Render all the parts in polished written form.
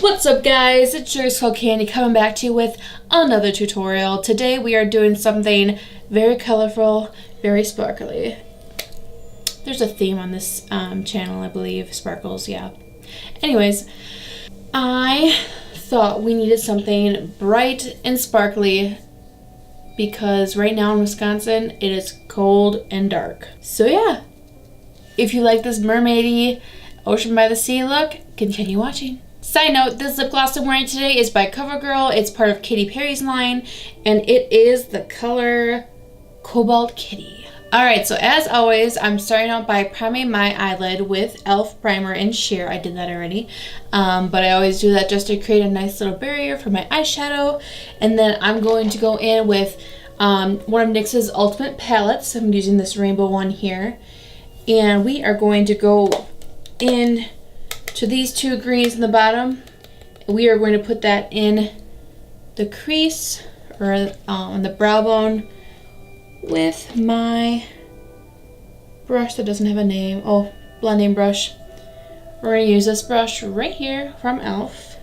What's up guys, it's your Skull Candy coming back to you with another tutorial. Today we are doing something very colorful, very sparkly. There's a theme on this channel, I believe, sparkles, yeah. Anyways, I thought we needed something bright and sparkly because right now in Wisconsin it is cold and dark. So yeah, if you like this mermaidy, ocean by the sea look, continue watching. Side note, this lip gloss I'm wearing today is by CoverGirl. It's part of Katy Perry's line, and it is the color Cobalt Kitty. Alright, so as always, I'm starting out by priming my eyelid with e.l.f. primer in sheer. I did that already, but I always do that just to create a nice little barrier for my eyeshadow. And then I'm going to go in with one of NYX's Ultimate Palettes. I'm using this rainbow one here. And we are going to go in to these two greens in the bottom. We are going to put that in the crease or on the brow bone with my brush that doesn't have a name. Oh, blending brush. We're going to use this brush right here from e.l.f.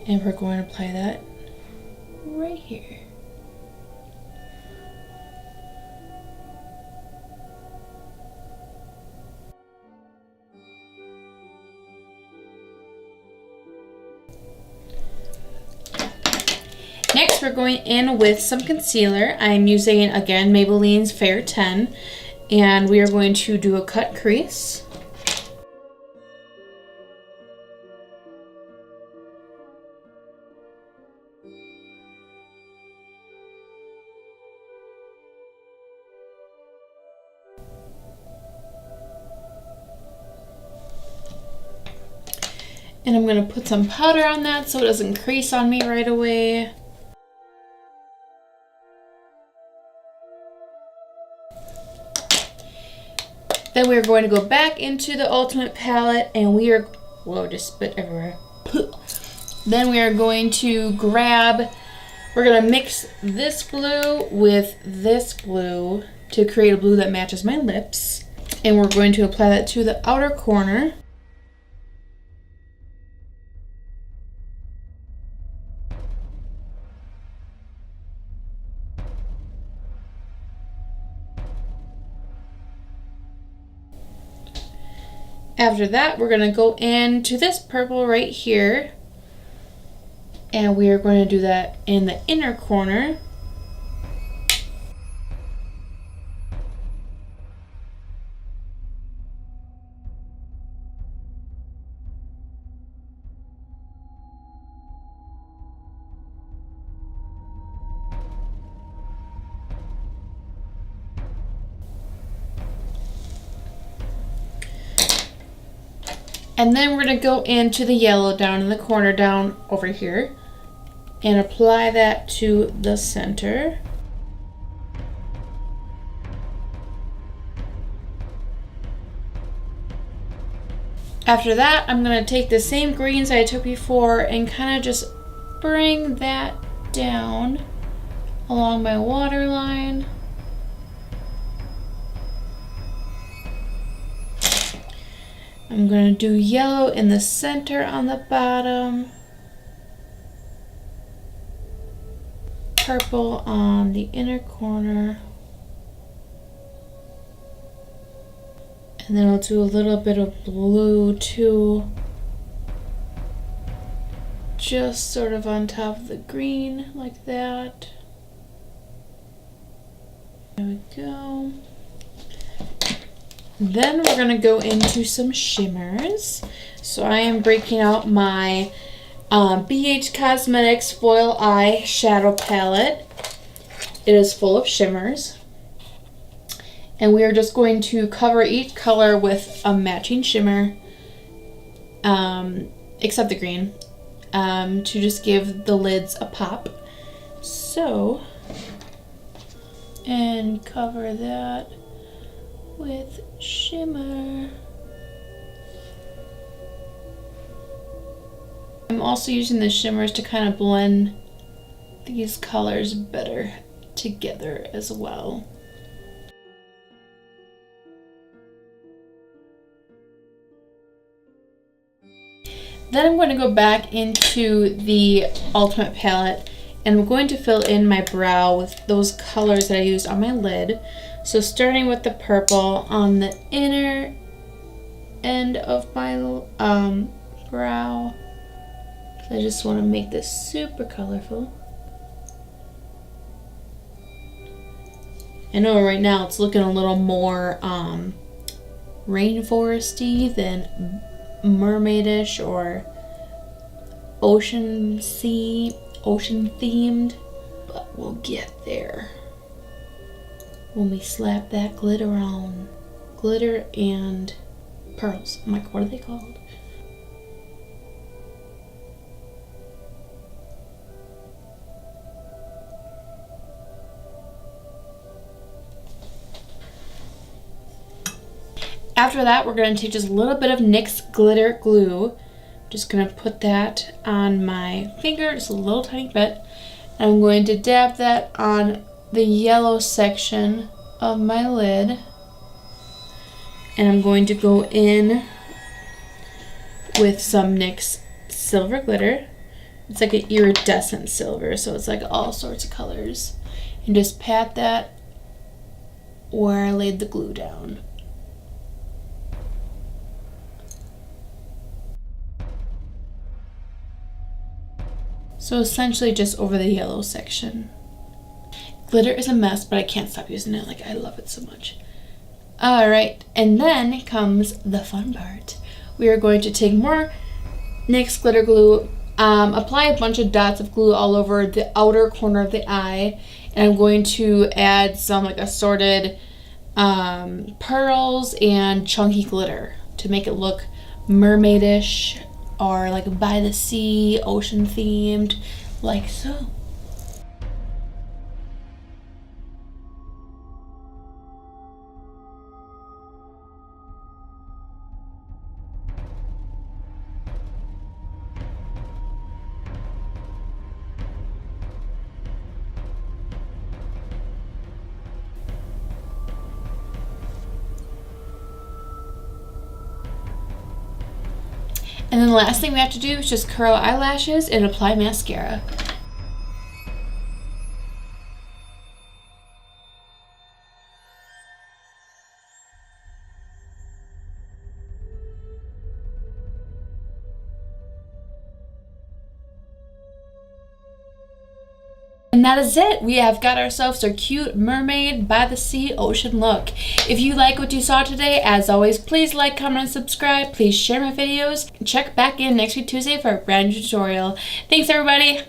and we're going to apply that right here. Next, we're going in with some concealer. I'm using, again, Maybelline's Fair 10, and we are going to do a cut crease. And I'm going to put some powder on that so it doesn't crease on me right away. Then we're going to go back into the Ultimate Palette and we are, whoa, just spit everywhere. Then we are going to grab, we're going to mix this blue with this blue to create a blue that matches my lips. And we're going to apply that to the outer corner. After that, we're going to go into this purple right here, and we are going to do that in the inner corner. And then we're going to go into the yellow down in the corner down over here and apply that to the center. After that, I'm going to take the same greens I took before and kind of just bring that down along my waterline. I'm going to do yellow in the center on the bottom, purple on the inner corner, and then I'll do a little bit of blue too, just sort of on top of the green like that. There we go. Then we're going to go into some shimmers. So I am breaking out my BH Cosmetics Foil Eye Shadow Palette. It is full of shimmers. And we are just going to cover each color with a matching shimmer, except the green, to just give the lids a pop. So, and cover that with shimmer. I'm also using the shimmers to kind of blend these colors better together as well. Then I'm going to go back into the Ultimate Palette, and I'm going to fill in my brow with those colors that I used on my lid. So starting with the purple on the inner end of my brow. So I just want to make this super colorful. I know right now it's looking a little more rainforesty than mermaidish or ocean themed, but we'll get there when we slap that glitter on. Glitter and pearls. I'm like, what are they called? After that, we're going to take just a little bit of NYX glitter glue. Just going to put that on my finger, just a little tiny bit. And I'm going to dab that on the yellow section of my lid. And I'm going to go in with some NYX silver glitter. It's like an iridescent silver, so it's like all sorts of colors. And just pat that where I laid the glue down. So essentially just over the yellow section. Glitter is a mess, but I can't stop using it. Like, I love it so much. Alright, and then comes the fun part. We are going to take more NYX glitter glue, apply a bunch of dots of glue all over the outer corner of the eye, and I'm going to add some like assorted pearls and chunky glitter to make it look mermaidish or like by the sea, ocean themed, like so. And then the last thing we have to do is just curl eyelashes and apply mascara. And that is it. We have got ourselves a cute mermaid by the sea ocean look. If you like what you saw today, as always, please like, comment, and subscribe. Please share my videos. Check back in next week Tuesday for a brand new tutorial. Thanks, everybody.